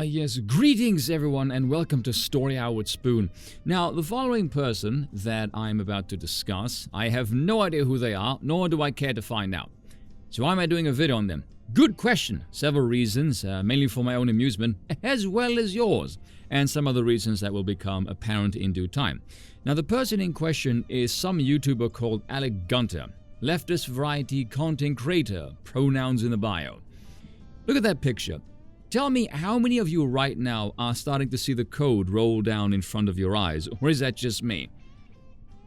Yes, greetings everyone and welcome to Story Hour with Spoon. Now, the following person that I'm about to discuss, I have no idea who they are, nor do I care to find out. So why am I doing a video on them? Good question. Several reasons, mainly for my own amusement, as well as yours, and some other reasons that will become apparent in due time. Now, the person in question is some YouTuber called Alec Gunter, leftist variety content creator, pronouns in the bio. Look at that picture. Tell me how many of you right now are starting to see the code roll down in front of your eyes, or is that just me?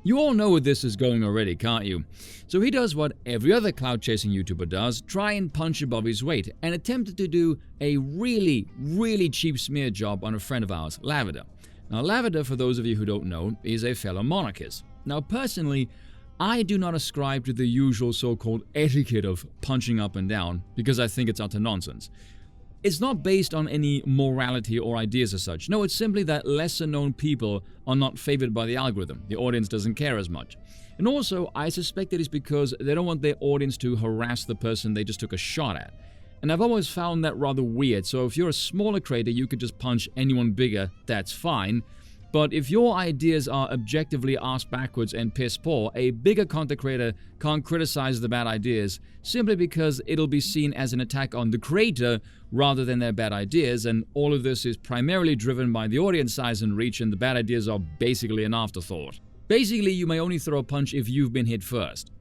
You all know where this is going already, can't you? So he does what every other clout-chasing YouTuber does, try and punch above his weight, and attempted to do a really cheap smear job on a friend of ours, Lavender. Now Lavender, for those of you who don't know, is a fellow monarchist. Now personally, I do not ascribe to the usual so-called etiquette of punching up and down, because I think it's utter nonsense. It's not based on any morality or ideas as such. No, it's simply that lesser-known people are not favored by the algorithm. The audience doesn't care as much. And also, I suspect it is because they don't want their audience to harass the person they just took a shot at. And I've always found that rather weird, so if you're a smaller creator, you could just punch anyone bigger, that's fine. But if your ideas are objectively ass backwards and piss poor, a bigger content creator can't criticize the bad ideas simply because it'll be seen as an attack on the creator rather than their bad ideas, and all of this is primarily driven by the audience size and reach, and the bad ideas are basically an afterthought. Basically, you may only throw a punch if you've been hit first.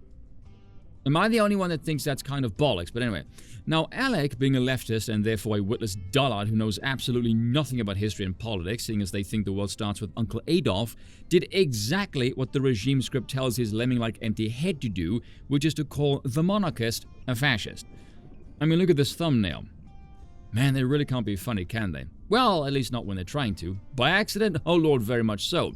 Am I the only one that thinks that's kind of bollocks? But anyway, now Alec, being a leftist and therefore a witless dullard who knows absolutely nothing about history and politics, seeing as they think the world starts with Uncle Adolf, did exactly what the regime script tells his lemming-like empty head to do, which is to call the monarchist a fascist. I mean, look at this thumbnail. Man, they really can't be funny, can they? Well, at least not when they're trying to. By accident? Oh lord, very much so.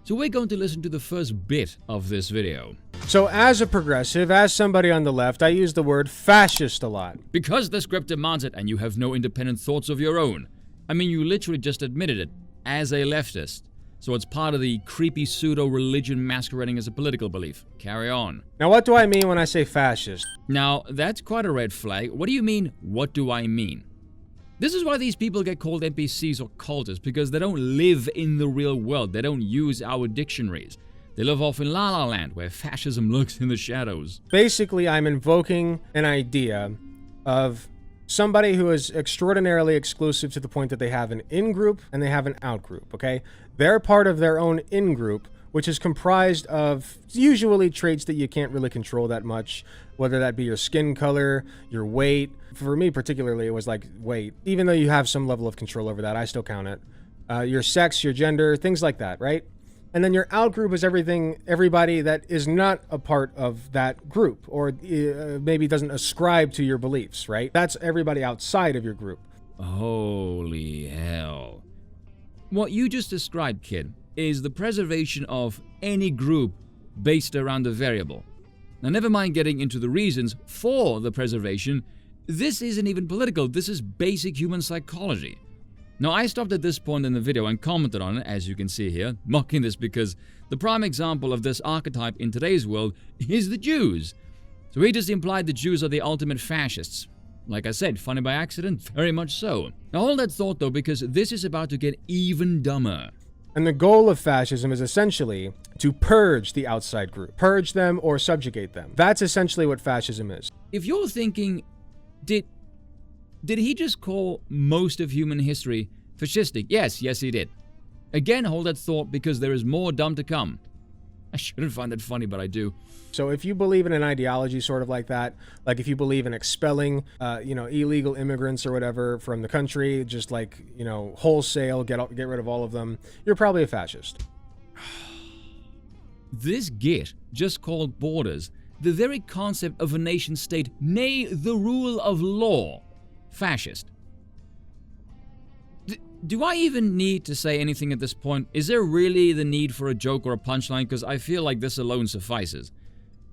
So we're going to listen to the first bit of this video. So as a progressive, as somebody on the left, I use the word fascist a lot. Because the script demands it and you have no independent thoughts of your own. I mean, you literally just admitted it, as a leftist. So it's part of the creepy pseudo-religion masquerading as a political belief. Carry on. Now what do I mean when I say fascist? Now, that's quite a red flag. What do you mean, what do I mean? This is why these people get called NPCs or cultists, because they don't live in the real world. They don't use our dictionaries. They live off in La La Land, where fascism lurks in the shadows. Basically, I'm invoking an idea of somebody who is extraordinarily exclusive to the point that they have an in-group and they have an out-group, okay? They're part of their own in-group, which is comprised of usually traits that you can't really control that much, whether that be your skin color, your weight. For me particularly, it was like weight. Even though you have some level of control over that, I still count it. Your sex, your gender, things like that, right? And then your out-group is everybody that is not a part of that group, or maybe doesn't ascribe to your beliefs, right? That's everybody outside of your group. Holy hell. What you just described, kid, is the preservation of any group based around a variable. Now, never mind getting into the reasons for the preservation, this isn't even political, this is basic human psychology. Now, I stopped at this point in the video and commented on it, as you can see here, mocking this because the prime example of this archetype in today's world is the Jews. So he just implied the Jews are the ultimate fascists. Like I said, funny by accident, very much so. Now hold that thought though, because this is about to get even dumber. And the goal of fascism is essentially to purge the outside group. Purge them or subjugate them. That's essentially what fascism is. If you're thinking, did he just call most of human history fascistic? Yes, he did. Again, hold that thought because there is more dumb to come. I shouldn't find that funny, but I do. So if you believe in an ideology sort of like that, like if you believe in expelling, illegal immigrants or whatever from the country, just like, wholesale, get rid of all of them, you're probably a fascist. This git just called borders the very concept of a nation state, nay, the rule of law, fascist. Do I even need to say anything at this point? Is there really the need for a joke or a punchline? Because I feel like this alone suffices.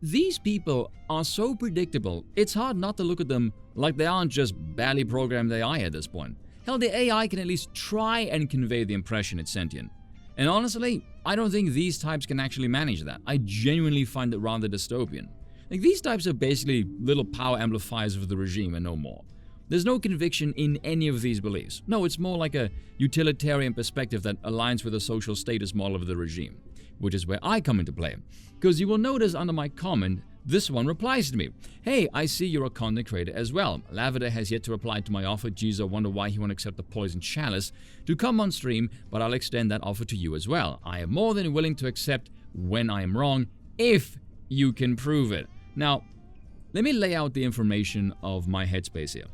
These people are so predictable, it's hard not to look at them like they aren't just badly programmed AI at this point. Hell, the AI can at least try and convey the impression it's sentient. And honestly, I don't think these types can actually manage that. I genuinely find it rather dystopian. Like, these types are basically little power amplifiers of the regime and no more. There's no conviction in any of these beliefs. No, it's more like a utilitarian perspective that aligns with the social status model of the regime, which is where I come into play. Because you will notice under my comment, this one replies to me. Hey, I see you're a content creator as well. Lavender has yet to reply to my offer. Geez, I wonder why he won't accept the poison chalice to come on stream, but I'll extend that offer to you as well. I am more than willing to accept when I am wrong, if you can prove it. Now, let me lay out the information of my headspace here.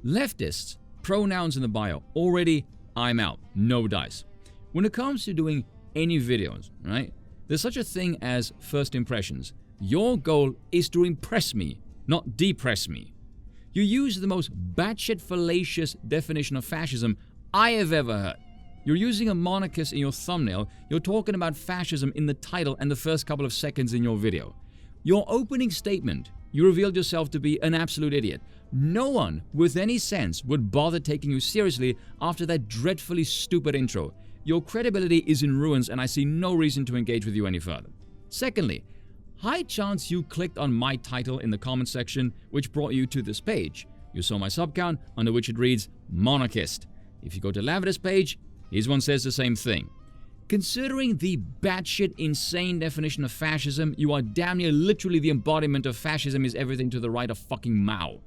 Leftists, pronouns in the bio, already I'm out, no dice. When it comes to doing any videos, right, there's such a thing as first impressions. Your goal is to impress me, not depress me. You use the most batshit fallacious definition of fascism I have ever heard. You're using a monarchist in your thumbnail, you're talking about fascism in the title and the first couple of seconds in your video. Your opening statement, you revealed yourself to be an absolute idiot. No one with any sense would bother taking you seriously after that dreadfully stupid intro. Your credibility is in ruins and I see no reason to engage with you any further. Secondly, high chance you clicked on my title in the comment section, which brought you to this page. You saw my sub count, under which it reads monarchist. If you go to Lavender's page, his one says the same thing. Considering the batshit insane definition of fascism, you are damn near literally the embodiment of fascism is everything to the right of fucking Mao.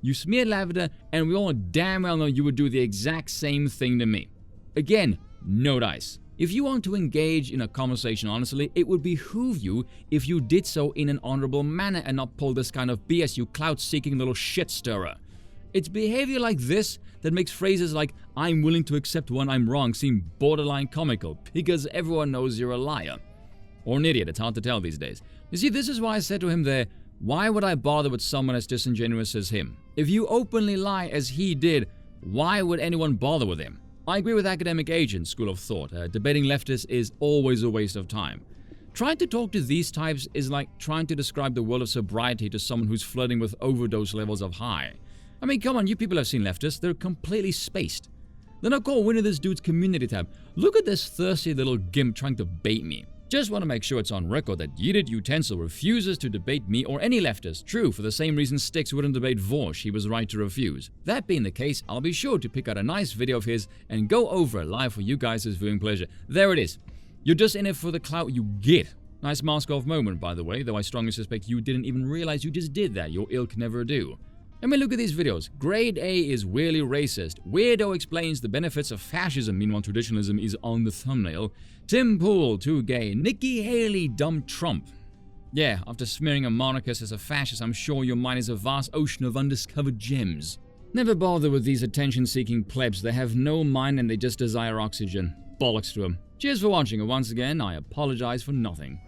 You smeared Lavender, and we all damn well know you would do the exact same thing to me. Again, no dice. If you want to engage in a conversation honestly, it would behoove you if you did so in an honorable manner and not pull this kind of BS, you clout-seeking little shit stirrer. It's behavior like this that makes phrases like, I'm willing to accept when I'm wrong, seem borderline comical, because everyone knows you're a liar. Or an idiot, it's hard to tell these days. You see, this is why I said to him there, why would I bother with someone as disingenuous as him? If you openly lie as he did, why would anyone bother with him? I agree with academic agents' school of thought. Debating leftists is always a waste of time. Trying to talk to these types is like trying to describe the world of sobriety to someone who's flirting with overdose levels of high. I mean, come on, you people have seen leftists. They're completely spaced. Then I call winner this dude's community tab. Look at this thirsty little gimp trying to bait me. Just want to make sure it's on record that Yeeted Utensil refuses to debate me or any leftist. True, for the same reason Styx wouldn't debate Vorsh, he was right to refuse. That being the case, I'll be sure to pick out a nice video of his and go over it live for you guys' viewing pleasure. There it is. You're just in it for the clout you get. Nice mask-off moment, by the way, though I strongly suspect you didn't even realize you just did that. Your ilk never do. I mean, look at these videos. Grade A is weirdly racist. Weirdo explains the benefits of fascism, meanwhile traditionalism is on the thumbnail. Tim Pool, too gay. Nikki Haley, dumb Trump. Yeah, after smearing a monarchist as a fascist, I'm sure your mind is a vast ocean of undiscovered gems. Never bother with these attention-seeking plebs. They have no mind and they just desire oxygen. Bollocks to them. Cheers for watching, and once again, I apologize for nothing.